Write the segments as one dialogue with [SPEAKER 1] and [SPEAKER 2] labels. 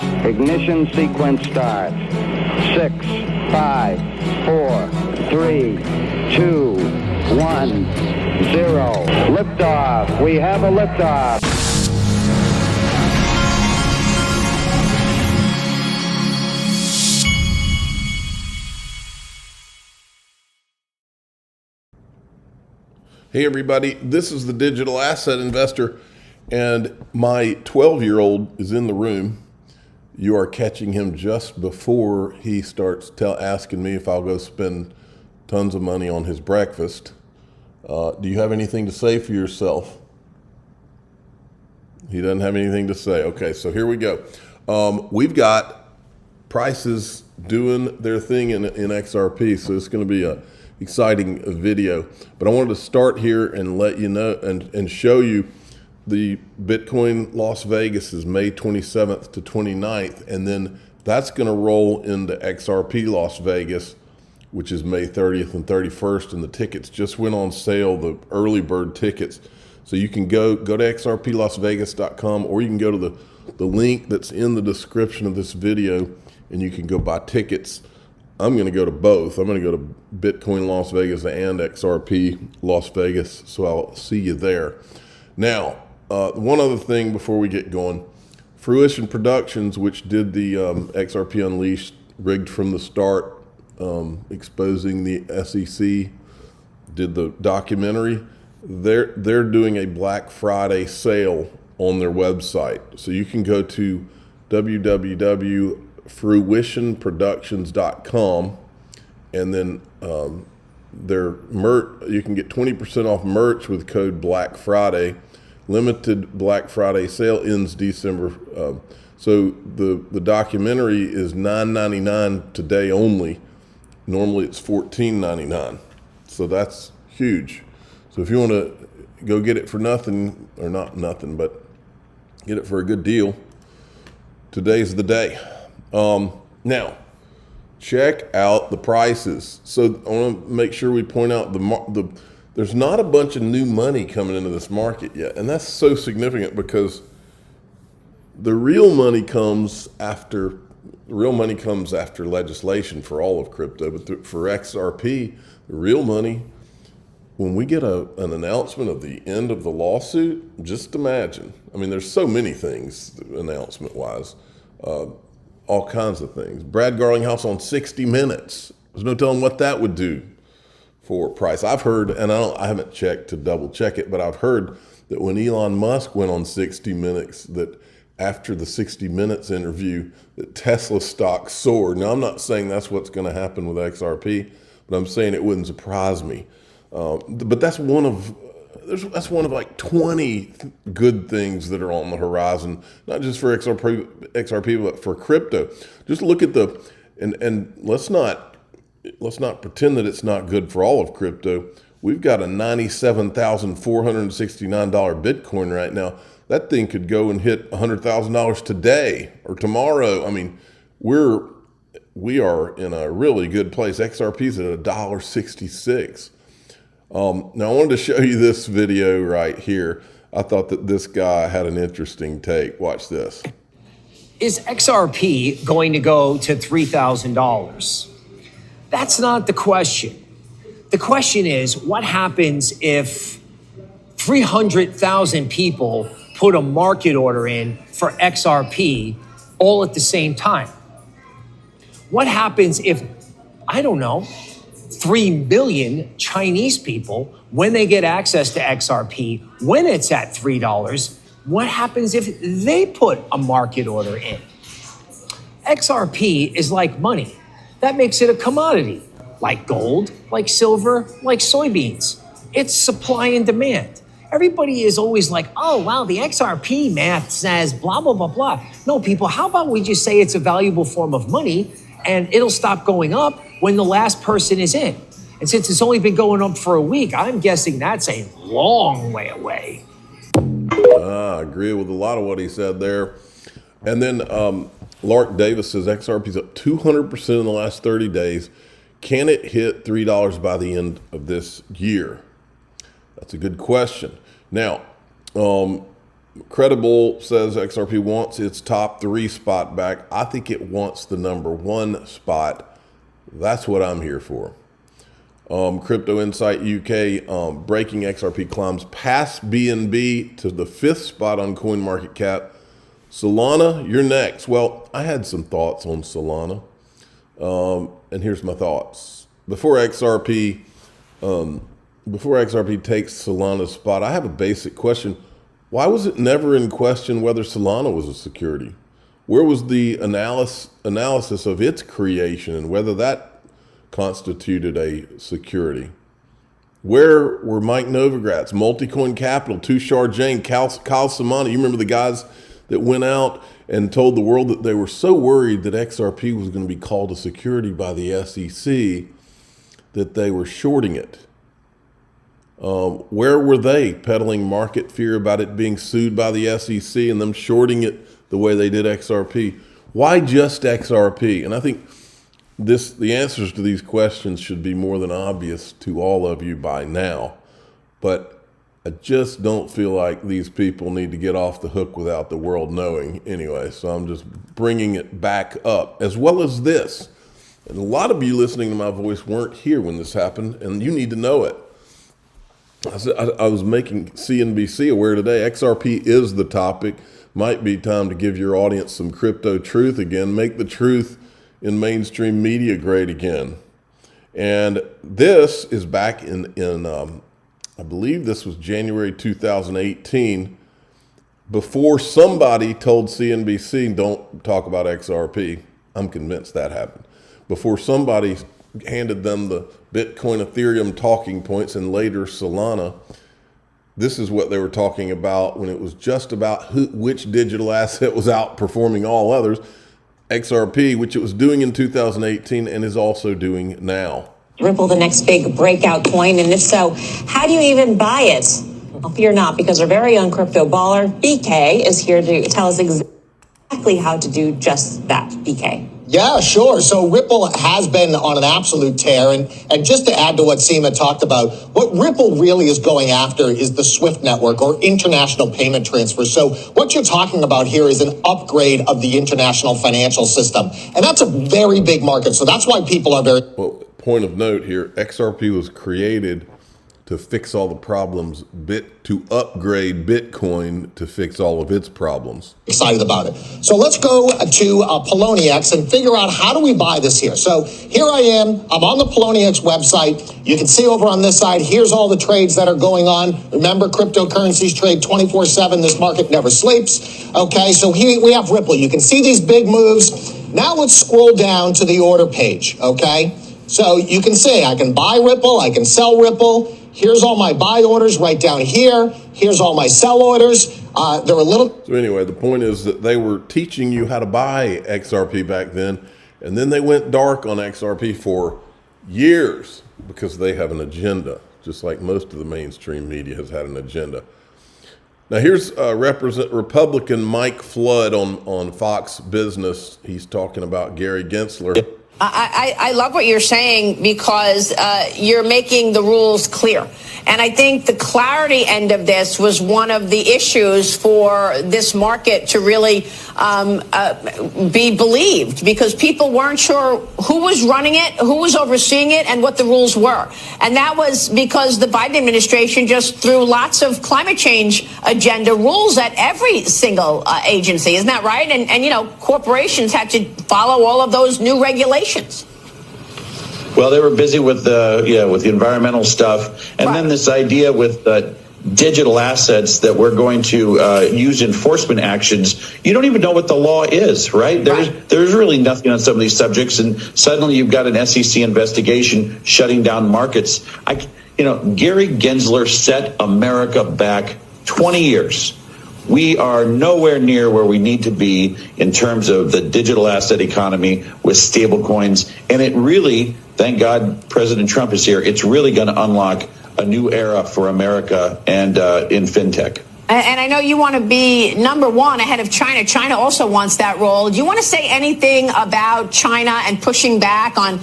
[SPEAKER 1] Ignition sequence start. 6, 5, 4, 3, 2, 1, 0. Liftoff. We have a liftoff.
[SPEAKER 2] Hey everybody, this is the Digital Asset Investor, and my 12-year-old is in the room. You are catching him just before he starts asking me if I'll go spend tons of money on his breakfast. Do you have anything to say for yourself? He doesn't have anything to say. Okay, so here we go. We've got prices doing their thing in XRP, so it's going to be a exciting video. But I wanted to start here and let you know and show you the Bitcoin Las Vegas is May 27th to 29th, and then that's going to roll into XRP Las Vegas, which is May 30th and 31st, and the tickets just went on sale, the early bird tickets. So you can go to xrplasvegas.com, or you can go to the link that's in the description of this video, and you can go buy tickets. I'm going to go to both. I'm going to go to Bitcoin Las Vegas and XRP Las Vegas, so I'll see you there. Now, one other thing before we get going. Fruition Productions, which did the XRP Unleashed, rigged from the start, exposing the SEC, did the documentary. They're doing a Black Friday sale on their website. So you can go to www.fruitionproductions.com, and then you can get 20% off merch with code Black Friday. Limited Black Friday sale ends December. So the documentary is $9.99 today only. Normally it's $14.99. So that's huge. So if you want to go get it for nothing, or not nothing, but get it for a good deal, today's the day. Now, check out the prices. So I want to make sure we point out there's not a bunch of new money coming into this market yet, and that's so significant because the real money comes after legislation for all of crypto. But for XRP, the real money, when we get an announcement of the end of the lawsuit, just imagine. I mean, there's so many things announcement-wise. All kinds of things. Brad Garlinghouse on 60 Minutes. There's no telling what that would do for price. I've heard, and I haven't checked to double check it, but I've heard that when Elon Musk went on 60 Minutes, that after the 60 Minutes interview, that Tesla stock soared. Now, I'm not saying that's what's going to happen with XRP, but I'm saying it wouldn't surprise me. But that's one of like 20 good things that are on the horizon, not just for XRP, but for crypto. Just look at and let's not pretend that it's not good for all of crypto. We've got a $97,469 Bitcoin right now. That thing could go and hit $100,000 today or tomorrow. I mean, we are in a really good place. XRP's at $1.66. Now I wanted to show you this video right here. I thought that this guy had an interesting take. Watch this.
[SPEAKER 3] Is XRP going to go to $3,000? That's not the question. The question is, what happens if 300,000 people put a market order in for XRP all at the same time? What happens if, I don't know, 3 billion Chinese people, when they get access to XRP, when it's at $3, what happens if they put a market order in? XRP is like money. That makes it a commodity, like gold, like silver, like soybeans. It's supply and demand. Everybody is always like, oh, wow, the XRP math says blah, blah, blah, blah. No, people, how about we just say it's a valuable form of money and it'll stop going up when the last person is in. And since it's only been going up for a week, I'm guessing that's a long way away.
[SPEAKER 2] I agree with a lot of what he said there. And then Lark Davis says XRP's up 200% in the last 30 days. Can it hit $3 by the end of this year? That's a good question. Now, Credible says XRP wants its top 3 spot back. I think it wants the number 1 spot. That's what I'm here for. Crypto Insight UK, breaking XRP climbs past BNB to the 5th spot on CoinMarketCap. Solana, you're next. Well, I had some thoughts on Solana, and here's my thoughts. Before XRP takes Solana's spot, I have a basic question. Why was it never in question whether Solana was a security? Where was the analysis of its creation and whether that constituted a security? Where were Mike Novogratz, Multicoin Capital, Tushar Jain, Kyle Samani? You remember the guys that went out and told the world that they were so worried that XRP was going to be called a security by the SEC that they were shorting it? Where were they peddling market fear about it being sued by the SEC and them shorting it the way they did XRP? Why just XRP? And I think the answers to these questions should be more than obvious to all of you by now. But I just don't feel like these people need to get off the hook without the world knowing anyway. So I'm just bringing it back up, as well as this. And a lot of you listening to my voice weren't here when this happened, and you need to know it. I was making CNBC aware today. XRP is the topic. Might be time to give your audience some crypto truth again. Make the truth in mainstream media great again. And this is back in I believe this was January 2018, before somebody told CNBC, don't talk about XRP. I'm convinced that happened. Before somebody handed them the Bitcoin, Ethereum talking points and later Solana, this is what they were talking about when it was just about which digital asset was outperforming all others. XRP, which it was doing in 2018 and is also doing now.
[SPEAKER 4] Ripple, the next big breakout coin, and if so, how do you even buy it? Well, fear not, because our very own crypto baller, BK, is here to tell us exactly how to do just that. BK.
[SPEAKER 5] Yeah, sure. So Ripple has been on an absolute tear. And just to add to what Seema talked about, what Ripple really is going after is the SWIFT network, or international payment transfer. So what you're talking about here is an upgrade of the international financial system. And that's a very big market. So that's why people are very...
[SPEAKER 2] Well, point of note here, XRP was created to fix all the problems, to upgrade Bitcoin to fix all of its problems.
[SPEAKER 5] Excited about it. So let's go to Poloniex and figure out, how do we buy this here? So here I am. I'm on the Poloniex website. You can see over on this side, here's all the trades that are going on. Remember, cryptocurrencies trade 24/7. This market never sleeps. Okay, so here we have Ripple. You can see these big moves. Now let's scroll down to the order page, okay? So you can see I can buy Ripple, I can sell Ripple. Here's all my buy orders right down here. Here's all my sell orders. They're a little...
[SPEAKER 2] So anyway, the point is that they were teaching you how to buy XRP back then, and then they went dark on XRP for years because they have an agenda, just like most of the mainstream media has had an agenda. Now here's Republican Mike Flood on Fox Business. He's talking about Gary Gensler.
[SPEAKER 6] I love what you're saying, because you're making the rules clear. And I think the clarity end of this was one of the issues for this market to really be believed, because people weren't sure who was running it, who was overseeing it, and what the rules were. And that was because the Biden administration just threw lots of climate change agenda rules at every single agency. Isn't that right? And you know, corporations had to follow all of those new regulations.
[SPEAKER 7] Well, they were busy with the environmental stuff, and
[SPEAKER 6] right.
[SPEAKER 7] Then this idea with digital assets that we're going to use enforcement actions. You don't even know what the law is, right? There's really nothing on some of these subjects, and suddenly you've got an SEC investigation shutting down markets. Gary Gensler set America back 20 years. We are nowhere near where we need to be in terms of the digital asset economy with stable coins. And it really, thank God President Trump is here, it's really going to unlock a new era for America and in fintech.
[SPEAKER 6] And I know you want to be number one ahead of China. China also wants that role. Do you want to say anything about China and pushing back on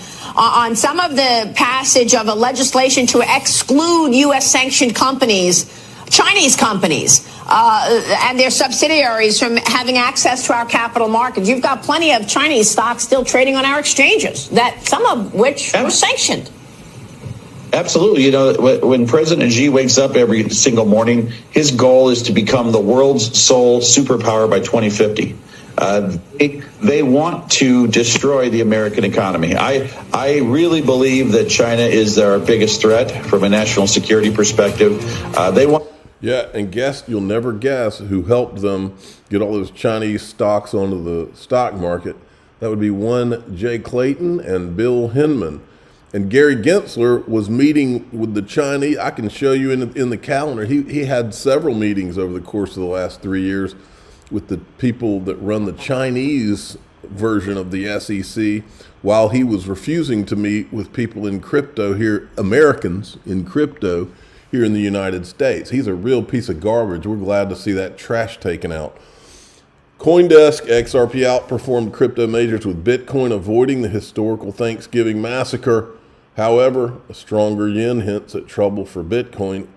[SPEAKER 6] some of the passage of a legislation to exclude U.S. sanctioned companies, Chinese companies, and their subsidiaries from having access to our capital markets. You've got plenty of Chinese stocks still trading on our exchanges, that some of which were sanctioned.
[SPEAKER 7] Absolutely. You know, when President Xi wakes up every single morning, his goal is to become the world's sole superpower by 2050. They want to destroy the American economy. I really believe that China is our biggest threat from a national security perspective. They want.
[SPEAKER 2] Yeah, and you'll never guess who helped them get all those Chinese stocks onto the stock market. That would be one Jay Clayton and Bill Hinman. And Gary Gensler was meeting with the Chinese. I can show you in the calendar. He had several meetings over the course of the last 3 years with the people that run the Chinese version of the SEC, while he was refusing to meet with people in crypto here, Americans in crypto here in the United States. He's a real piece of garbage. We're glad to see that trash taken out. CoinDesk, XRP outperformed crypto majors with Bitcoin avoiding the historical Thanksgiving massacre. However, a stronger yen hints at trouble for Bitcoin.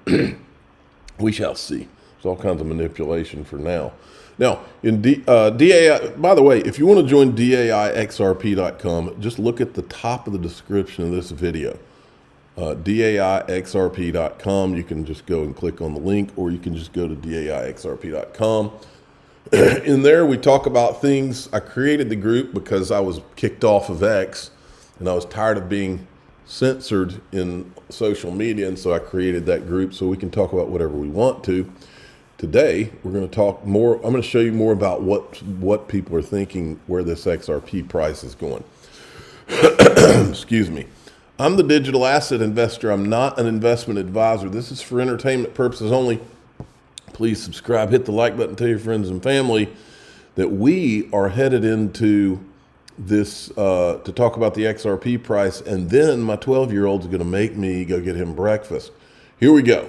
[SPEAKER 2] We shall see. There's all kinds of manipulation for now. Now, in DAI, by the way, if you want to join DAIXRP.com, just look at the top of the description of this video. DAIXRP.com. You can just go and click on the link, or you can just go to DAIXRP.com. In there, we talk about things. I created the group because I was kicked off of X, and I was tired of being censored in social media, and so I created that group so we can talk about whatever we want to. Today, we're going to talk more. I'm going to show you more about what people are thinking, where this XRP price is going. Excuse me. I'm the digital asset investor. I'm not an investment advisor. This is for entertainment purposes only. Please subscribe, hit the like button, tell your friends and family that we are headed into this to talk about the XRP price, and then my 12-year-old is going to make me go get him breakfast. Here we go.